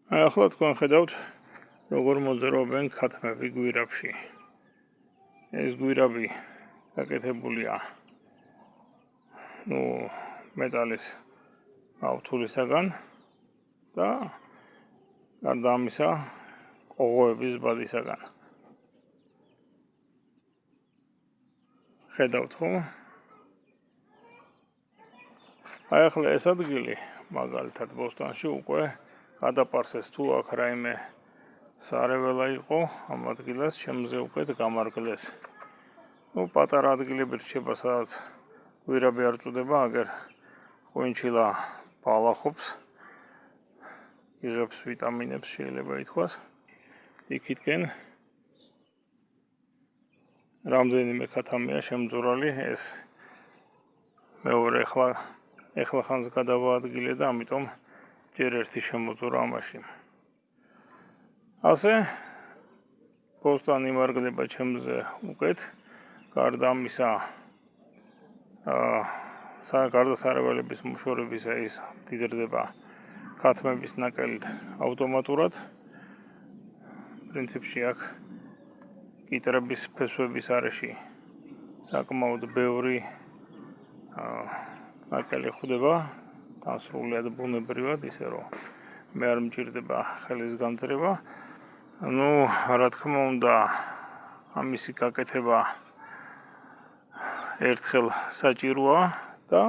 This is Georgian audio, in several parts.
ახლა თქვენ ხედავთ როგორ მოძრაობენ ქათმები გვირაბში. ეს გვირაბი გაკეთებულია მეტალის ავთულისაგან და გარდა ამისა ყოღოების ბადისაგან. ხედავთ ხო? აი ახლა ეს ადგილი მაგალითად ბოსტანში უკვე გადაპარსეს თუ აქ რაიმე სარეველა იყო ამ ადგილას შემზე უკეთ გამარგლეს. პატარა ადგილები რჩება სადაც გვირაბი არ წუდება, აგერ ყვინჩილა ბალახობს, იღებს ვიტამინებს შეიძლება ითქვას. იქითკენ რამდენიმე ქათამია შემძურალი ეს მეორე ეხლა ხანს გადავაადგილე და ამიტომ ჯერ ერთი შემოძურა ამაში. ასე ბოსტანი იმარგლება ჩემზე უკეთ, გარდა ამისა გარდა სარეველების მოშორებისა ის დიდრდება ქათმების ნაკელით ავტომატურად. პრინციპში აქ კიტრების ფესვების არეში საკმაოდ ბევრი ნაკელი ხვდება დასრულიად ბუნებრივად, ისე რომ მე არ მჭირდება ხელის განწრება. რა თქმა უნდა, ამისი გაკეთება ერთხელ საჭიროა და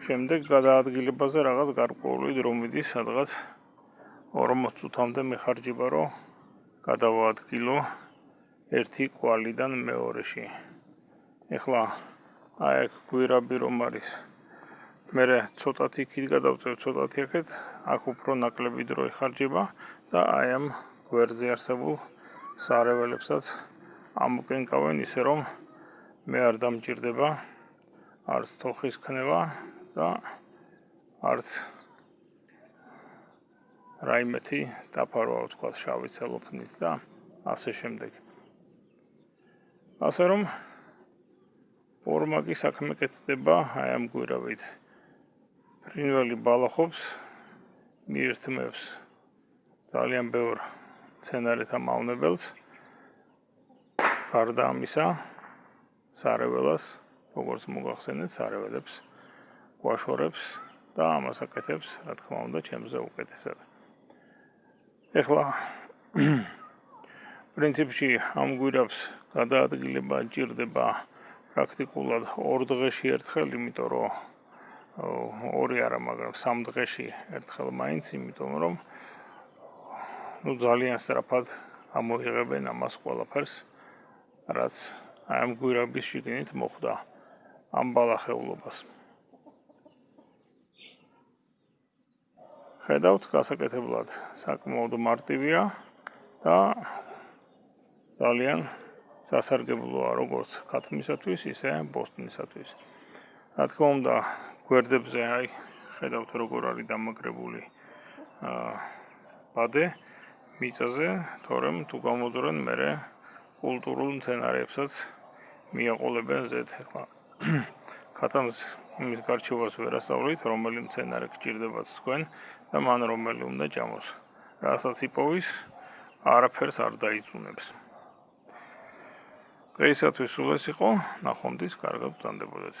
შემდეგ გადაადგილებაზე რაღაც გარკვეული დრო მიდის, სადღაც 40 წუთამდე მეხარჯება, რომ გადავაადგილო ერთი კვალიდან მეორეში. ეხლა აი აქ გვირაბი რომ არის, მე ცოტათი იქით გადავწევ, ცოტათი აქეთ, აქ უფრო ნაკლები დრო იხარჯება და აი ამ გვერდზე არსებულ სარეველებსაც ამოკენკავენ, ისე რომ მე არ დამჭირდება არც თოხის ქნება და არც რაიმეთი დაფარვა ვთქვათ შავი ცელოფნით და ასე შემდეგ. ასე რომ ფორმაკი საქმე კეთდება აი ამ გვირაბით. ფრინველი ბალახობს, მიირთმევს ძალიან ბევრ მცენარეთა მავნებელს. გარდა ამისა სარეველას, როგორც მოგახსენეთ, სარეველებს გვაშორებს და ამას აკეთებს, რა თქმა უნდა, ჩემზე უკეთესად. ეხლა პრინციპში ამ გვირაბს გადაადგილება ჭირდება პრაქტიკულად 2 დღეში ერთხელ, იმიტომ რომ 2 არა, მაგრამ 3 დღეში ერთხელ მაინც, იმიტომ რომ ძალიან სწრაფად ამოიღებენ ამას ყველაფერს, რაც ამ გვირაბის შიგნით მოხდა ამ ბალახეულობას. ხედავთ, გასაკეთებლად საკმაოდ მარტივია და ძალიან სასარგებლოა როგორც ქათმისათვის, ისე ბოსტნისათვის. რა თქმა უნდა, გვერდებზე აი ხედავთ როგორ არის დამაგრებული ბადე მიწაზე, თორემ თუ გამოძრენ მერე კულტურულ მცენარეებსაც მიაყოლებენ ზედ. ეხლა ქათამს იმის გარჩევას ვერ ასწავლით, რომელი მცენარე გჭირდებათ თქვენ და მან რომელი უნდა ჭამოს. რასაც იპოვის, არაფერს არ დაიწუნებს. დღეისათვის სულ ეს იყო, ნახვამდის, კარგად ვწანდებოდეთ.